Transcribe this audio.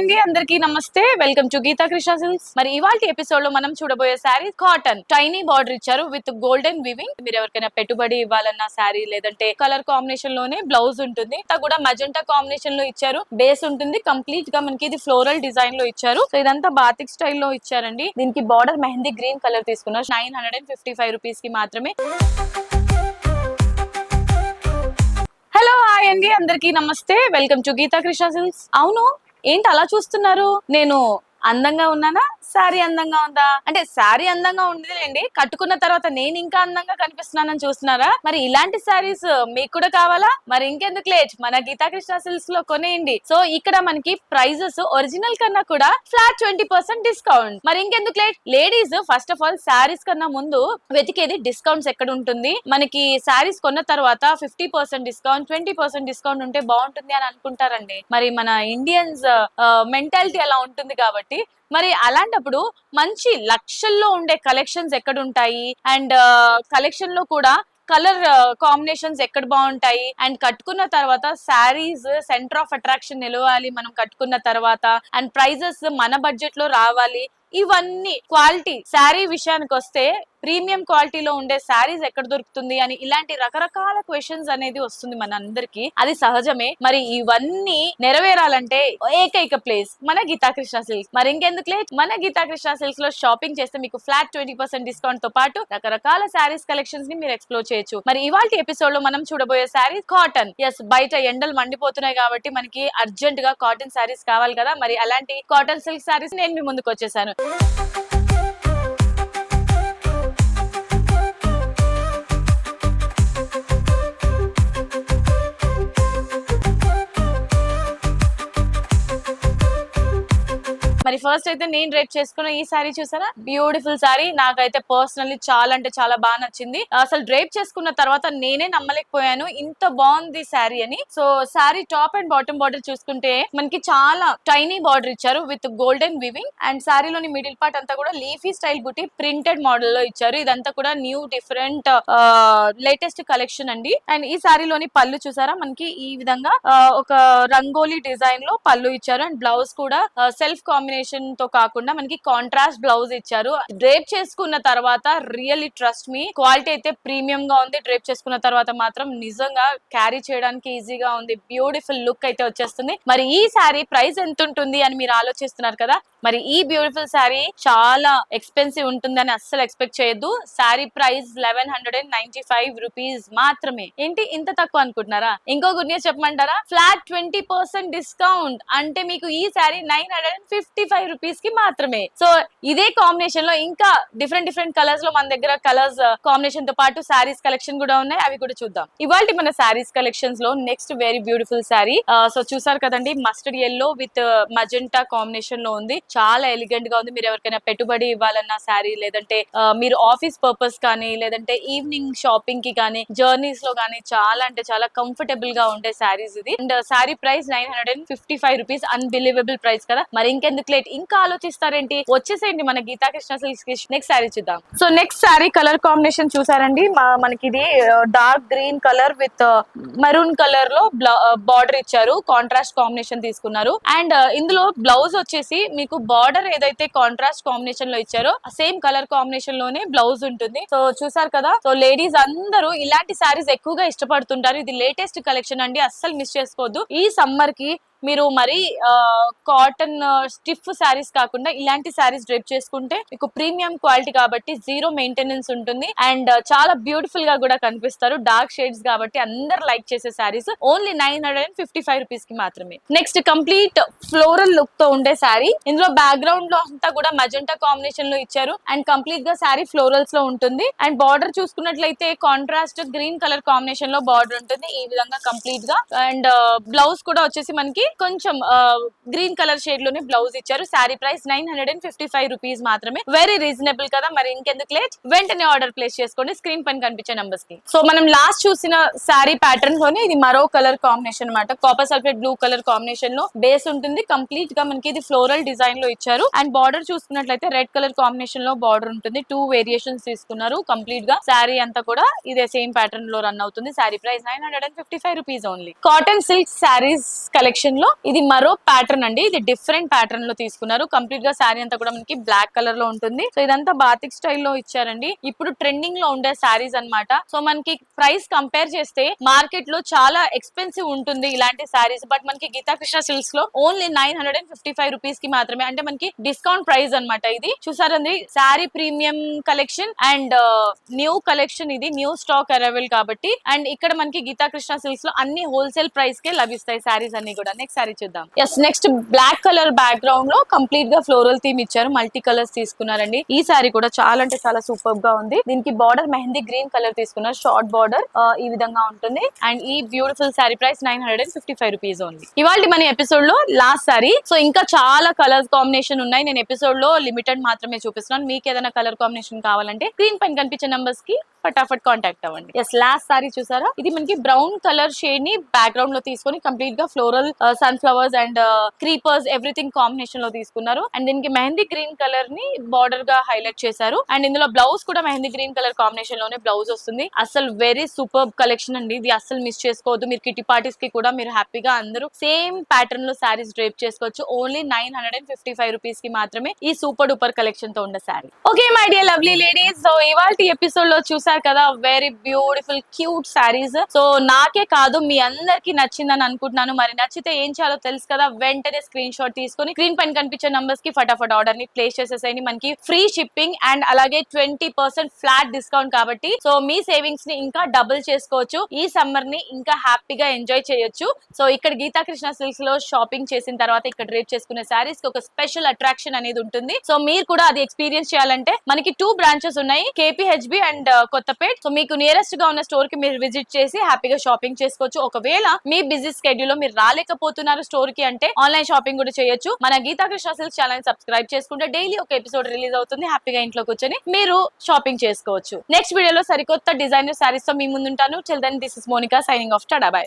అండి, అందరికీ నమస్తే. Welcome to Geetha Krishna Silks. మరి ఇవాల్టి ఎపిసోడ్ లో మనం చూడబోయే శారీ కాటన్ టైనీ బార్డర్ ఇచ్చారు విత్ గోల్డెన్ వివింగ్. మీరు ఎవరికైనా పెట్టుబడి ఇవ్వాలన్న శారీ, లేదంటే కలర్ కాంబినేషన్ లోనే బ్లౌజ్ ఉంటుంది. అంతా కూడా మజెంటా కాంబినేషన్ లో ఇచ్చారు. బేస్ ఉంటుంది. కంప్లీట్ గా మనకి ఇది ఫ్లోరల్ డిజైన్ లో ఇచ్చారు. సో ఇదంతా బాతిక్ స్టైల్ లో ఇచ్చారండి. దీనికి బార్డర్ మెహందీ గ్రీన్ కలర్ తీసుకున్నారు. 955 రూపీస్ కి మాత్రమే. హలో హాయ్ అండి, అందరికీ నమస్తే. Welcome to Geetha Krishna Silks. అవును, ఏంటి అలా చూస్తున్నారు? నేను అందంగా ఉన్నానా? శారీ అందంగా ఉందా? అంటే శారీ అందంగా ఉండదులేండి, కట్టుకున్న తర్వాత నేను ఇంకా అందంగా కనిపిస్తున్నానని చూస్తున్నారా? మరి ఇలాంటి శారీస్ మీకు కూడా కావాలా? మరి ఇంకెందుకు లేట్, మన గీతా కృష్ణ సిల్క్స్ లో కొనేయండి. సో ఇక్కడ మనకి ప్రైజెస్ ఒరిజినల్ కన్నా కూడా ఫ్లాట్ 20% డిస్కౌంట్. మరి ఇంకెందుకు late, ladies first of all saris కన్నా ముందు వెతికేది డిస్కౌంట్స్ ఎక్కడ ఉంటుంది. మనకి శారీస్ కొన్న తర్వాత 50% డిస్కౌంట్, 20% డిస్కౌంట్ ఉంటే బాగుంటుంది అని అనుకుంటారండి. మరి మన ఇండియన్స్ మెంటాలిటీ అలా ఉంటుంది కాబట్టి మరి అలాంటప్పుడు మంచి లక్షల్లో ఉండే కలెక్షన్స్ ఎక్కడ ఉంటాయి, అండ్ కలెక్షన్ లో కూడా కలర్ కాంబినేషన్స్ ఎక్కడ బాగుంటాయి, అండ్ కట్టుకున్న తర్వాత శారీస్ సెంటర్ ఆఫ్ అట్రాక్షన్ నిలవాలి మనం కట్టుకున్న తర్వాత, అండ్ ప్రైజెస్ మన బడ్జెట్ లో రావాలి. ఇవన్నీ క్వాలిటీ శారీ విషయానికి వస్తే ప్రీమియం క్వాలిటీలో ఉండే శారీస్ ఎక్కడ దొరుకుతుంది అని ఇలాంటి రకరకాల క్వశ్చన్స్ అనేది వస్తుంది మన అందరికి. అది సహజమే. మరి ఇవన్నీ నెరవేరాలంటే ఏకైక ప్లేస్ మన గీతా కృష్ణ సిల్క్స్. మరి ఇంకెందుకు లేట్, మన గీతా కృష్ణ సిల్క్స్ లో షాపింగ్ చేస్తే మీకు ఫ్లాట్ 20% డిస్కౌంట్ తో పాటు రకరకాల శారీస్ కలెక్షన్స్ ని మీరు ఎక్స్ప్లోర్ చేయొచ్చు. మరి ఇవాల్టి ఎపిసోడ్ లో మనం చూడబోయే శారీ కాటన్. ఎస్, బయట ఎండలు మండిపోతున్నాయి కాబట్టి మనకి అర్జెంట్ గా కాటన్ శారీస్ కావాలి కదా. మరి అలాంటి కాటన్ సిల్క్ శారీస్ నేను మీ ముందుకు వచ్చేసాను. మరి ఫస్ట్ అయితే నేను రేట్ చేసుకున్న ఈ సారీ చూసారా, బ్యూటిఫుల్ సారీ. నాకైతే పర్సనల్లీ చాలా అంటే చాలా బాగా నచ్చింది. అసలు డ్రేప్ చేసుకున్న తర్వాత నేనే నమ్మలేకపోయాను ఇంత బాగుంది శారీ అని. So sari top and bottom border చూసుకుంటే మనకి చాలా టైనీ బార్డర్ ఇచ్చారు విత్ గోల్డెన్ వివింగ్, అండ్ శారీలోని మిడిల్ పార్ట్ అంతా కూడా లీఫీ స్టైల్ బుట్టి ప్రింటెడ్ మోడల్ లో ఇచ్చారు. ఇదంతా కూడా న్యూ డిఫరెంట్ లేటెస్ట్ కలెక్షన్ అండి. అండ్ ఈ శారీలోని పళ్ళు చూసారా, మనకి ఈ విధంగా ఒక రంగోలీ డిజైన్ లో పళ్ళు ఇచ్చారు. అండ్ బ్లౌజ్ కూడా సెల్ఫ్ కాంబినేషన్ తో కాకుండా మనకి కాంట్రాస్ట్ బ్లౌజ్ ఇచ్చారు. డ్రేప్ చేసుకున్న తర్వాత రియల్లీ ట్రస్ట్ మీ, క్వాలిటీ అయితే ప్రీమియం గా ఉంది. డ్రేప్ చేసుకున్న తర్వాత మాత్రం నిజంగా క్యారీ చేయడానికి ఈజీగా ఉంది. బ్యూటిఫుల్ లుక్ అయితే వచ్చేస్తుంది. మరి ఈ శారీ ప్రైస్ ఎంత ఉంటుంది అని మీరు ఆలోచిస్తున్నారు కదా. మరి ఈ బ్యూటిఫుల్ శారీ చాలా ఎక్స్పెన్సివ్ ఉంటుందని అస్సలు ఎక్స్పెక్ట్ చేయొద్దు. శారీ ప్రైస్ 1195 రూపీస్ మాత్రమే. ఏంటి ఇంత తక్కువ అనుకుంటున్నారా? ఇంకో గుడ్ న్యూస్ చెప్పమంటారా? ఫ్లాట్ 20% డిస్కౌంట్ అంటే మీకు ఈ శారీ 955 రూపీస్ కి మాత్రమే. సో ఇదే కాంబినేషన్ లో ఇంకా డిఫరెంట్ కలర్స్ లో మన దగ్గర కలర్స్ కాంబినేషన్ తో పాటు శారీస్ కలెక్షన్ కూడా ఉన్నాయి. అవి కూడా చూద్దాం. ఇవాళ మన శారీస్ కలెక్షన్స్ లో next very beautiful sari. So చూసారు కదండి, mustard yellow with magenta combination లో ఉంది. చాలా ఎలిగెంట్ గా ఉంది. మీరు ఎవరికైనా పెట్టుబడి ఇవ్వాలన్న శారీ, లేదంటే మీరు ఆఫీస్ పర్పస్ కానీ, లేదంటే ఈవినింగ్ షాపింగ్ కి కానీ, జర్నీస్ లో కానీ చాలా అంటే చాలా కంఫర్టబుల్ గా ఉండే శారీస్ ఇది. And sari price 955 rupees. Unbelievable price కదా. మరి ఇంకెందుకు లేట్, ఇంకా ఆలోచిస్తారేంటి, వచ్చేసేయండి మన గీతా కృష్ణ సిల్క్స్ కి. నెక్స్ట్ శారీ చూద్దాం. So next sari colour combination చూసారండి, మనకి ఇది dark green colour with maroon colour లో బార్డర్ ఇచ్చారు. కాంట్రాస్ట్ కాంబినేషన్ తీసుకున్నారు. అండ్ ఇందులో బ్లౌజ్ వచ్చేసి మీకు బార్డర్ ఏదైతే కాంట్రాస్ట్ కాంబినేషన్ లో ఇచ్చారో సేమ్ కలర్ కాంబినేషన్ లోనే బ్లౌజ్ ఉంటుంది. సో చూసారు కదా. సో లేడీస్ అందరూ ఇలాంటి శారీస్ ఎక్కువగా ఇష్టపడుతుంటారు. ఇది లేటెస్ట్ కలెక్షన్ అండి, అస్సలు మిస్ చేసుకోవద్దు. ఈ సమ్మర్ కి మీరు మరి కాటన్ స్టిఫ్ శారీస్ కాకుండా ఇలాంటి శారీస్ డ్రేప్ చేసుకుంటే మీకు ప్రీమియం క్వాలిటీ కాబట్టి జీరో మెయింటెనెన్స్ ఉంటుంది. అండ్ చాలా బ్యూటిఫుల్ గా కూడా కనిపిస్తారు. డార్క్ షేడ్స్ కాబట్టి అందరు లైక్ చేసే శారీస్ ఓన్లీ 955 రూపీస్ కి మాత్రమే. నెక్స్ట్ కంప్లీట్ ఫ్లోరల్ లుక్ తో ఉండే శారీ. ఇందులో బ్యాక్గ్రౌండ్ లో అంతా కూడా మజెంటా కాంబినేషన్ లో ఇచ్చారు. అండ్ కంప్లీట్ గా శారీ ఫ్లోరల్స్ లో ఉంటుంది. అండ్ బార్డర్ చూసుకున్నట్లయితే కాంట్రాస్ట్ గ్రీన్ కలర్ కాంబినేషన్ లో బార్డర్ ఉంటుంది ఈ విధంగా కంప్లీట్ గా. అండ్ బ్లౌజ్ కూడా వచ్చేసి మనకి కొంచెం గ్రీన్ కలర్ షేడ్ లోనే బ్లౌజ్ ఇచ్చారు. శారీ ప్రైస్ 955 రూపీస్ మాత్రమే. వెరీ రీజనబుల్ కదా. మరి ఇంకెందుకు లేట్, వెంటనే ఆర్డర్ ప్లేస్ చేసుకోండి స్క్రీన్ పైన కనిపించే నంబర్స్ కి. సో మనం లాస్ట్ చూసిన శారీ ప్యాటర్న్ లోనే ఇది మరో కలర్ కాంబినేషన్ అన్నమాట. Copper sulphate blue colour combination లో బేస్ ఉంటుంది. కంప్లీట్ గా మనకి ఇది ఫ్లోరల్ డిజైన్ లో ఇచ్చారు. అండ్ బార్డర్ చూసుకున్నట్లయితే రెడ్ కలర్ కాంబినేషన్ లో బార్డర్ ఉంటుంది. 2 వేరియేషన్స్ తీసుకున్నారు. కంప్లీట్ గా శారీ అంతా కూడా ఇదే సేమ్ ప్యాటర్న్ లో రన్ అవుతుంది. Sari price 955 rupees only. Cotton silk saris collection లో ఇది మరో ప్యాటర్న్ అండి. ఇది డిఫరెంట్ ప్యాటర్న్ లో తీసుకున్నారు. కంప్లీట్ గా శారీ అంతా కూడా మనకి బ్లాక్ కలర్ లో ఉంటుంది. సో ఇదంతా బాతిక్ స్టైల్లో ఇచ్చారండి. ఇప్పుడు ట్రెండింగ్ లో ఉండే శారీస్ అన్నమాట. సో మనకి ప్రైస్ కంపేర్ చేస్తే మార్కెట్ లో చాలా ఎక్స్పెన్సివ్ ఉంటుంది ఇలాంటి శారీస్. బట్ మనకి గీతా కృష్ణ సిల్క్స్ లో ఓన్లీ 955 రూపీస్ కి మాత్రమే, అంటే మనకి డిస్కౌంట్ ప్రైస్ అన్నమాట. ఇది చూసారండి, sari premium collection and new collection. ఇది న్యూ స్టాక్ అరైవల్ కాబట్టి. అండ్ ఇక్కడ మనకి గీతా కృష్ణ సిల్క్స్ లో అన్ని హోల్సేల్ ప్రైస్ కే లభిస్తాయి శారీస్ అన్ని కూడా. నెక్స్ట్ శారీ చూద్దాం. Yes, next black colour background లో కంప్లీట్ గా ఫ్లోరల్ థీమ్ ఇచ్చారు. మల్టీ కలర్స్ తీసుకున్నారండి. ఈ శారీ కూడా చాలా అంటే చాలా సూపర్ గా ఉంది. దీనికి బార్డర్ మెహందీ గ్రీన్ కలర్ తీసుకున్నారు. షార్ట్ బార్డర్ ఈ విధంగా ఉంటుంది. అండ్ ఈ beautiful sari price 955 rupees only. ఇవాళ మన ఎపిసోడ్ లో లాస్ట్ శారీ. సో ఇంకా చాలా కలర్స్ కాంబినేషన్ ఉన్నాయి. నేను ఎపిసోడ్ లో లిమిటెడ్ మాత్రమే చూపిస్తున్నాను. మీకు ఏదైనా కలర్ కాంబినేషన్ కావాలంటే స్క్రీన్ పైన కనిపించే నంబర్స్ కి ఫటాఫట్ కాంటాక్ట్ అవ్వండి. ఎస్, లాస్ట్ సారీ చూసారా, ఇది మనకి బ్రౌన్ కలర్ షేడ్ ని బ్యాక్గ్రౌండ్ లో తీసుకొని కంప్లీట్ గా floral sunflowers and creepers everything combination లో తీసుకున్నారు. అండ్ దీనికి మెహందీ గ్రీన్ కలర్ ని బార్డర్ గా హైలైట్ చేశారు. అండ్ ఇందులో బ్లౌజ్ కూడా మెహందీ గ్రీన్ కలర్ కాంబినేషన్ లోనే బ్లౌజ్ వస్తుంది. అసలు వెరీ సూపర్ కలెక్షన్ అండి. ఇది అసలు మిస్ చేసుకోవద్దు. మీరు కిటీ పార్టీస్ కి కూడా మీరు హ్యాపీగా అందరూ సేమ్ ప్యాటర్న్ లో శారీస్ డ్రేప్ చేసుకోవచ్చు. ఓన్లీ 955 రూపీస్ కి మాత్రమే ఈ సూపర్ డూపర్ కలెక్షన్ తో ఉన్న sari. Okay my dear lovely ladies, so ఇవాళ ఎపిసోడ్ లో చూసారు కదా, very beautiful cute saris. So నాకే కాదు మీ అందరికి నచ్చిందని అనుకుంటున్నాను. మరి నచ్చితే ఏం చేయాలో తెలుసు కదా, వెంటనే స్క్రీన్ షాట్ తీసుకొని స్క్రీన్ పైన కనిపించే నంబర్స్ కి ఫటాఫట్ ఆర్డర్ ని ప్లేస్ చేసేసేయండి. మనకి ఫ్రీ షిప్పింగ్ అండ్ అలాగే 20% ఫ్లాట్ డిస్కౌంట్ కాబట్టి సో మీ సేవింగ్స్ ని ఇంకా డబుల్ చేసుకోవచ్చు. ఈ సమ్మర్ ని ఇంకా హ్యాపీగా ఎంజాయ్ చేయొచ్చు. సో ఇక్కడ గీతా కృష్ణ సిల్క్స్ లో షాపింగ్ చేసిన తర్వాత ఇక్కడ డ్రేప్ చేసుకునే శారీస్ కి ఒక స్పెషల్ అట్రాక్షన్ అనేది ఉంటుంది. సో మీరు కూడా అది ఎక్స్పీరియన్స్ చేయాలంటే మనకి 2 బ్రాంచెస్ ఉన్నాయి, KPHB అండ్ కొత్తపేట్. సో మీకు నియరెస్ట్ గా ఉన్న స్టోర్ కి మీరు విజిట్ చేసి హ్యాపీగా షాపింగ్ చేసుకోవచ్చు. ఒకవేళ మీ బిజీ స్కెడ్యూల్ లో మీరు రాలేకపోతున్నారు స్టోర్ కి అంటే ఆన్లైన్ షాపింగ్ కూడా చేయొచ్చు. మన Geetha Krishna Silks channel subscribe చేసుకుంటే డైలీ ఒక ఎపిసోడ్ రిలీజ్ అవుతుంది. హ్యాపీగా ఇంట్లో కూర్చొని మీరు షాపింగ్ చేసుకోవచ్చు. నెక్స్ట్ వీడియోలో సరికొత్త డిజైనర్ శారీస్ తో మీ ముందుంటాను. Till then this is Monica signing off. Tata by.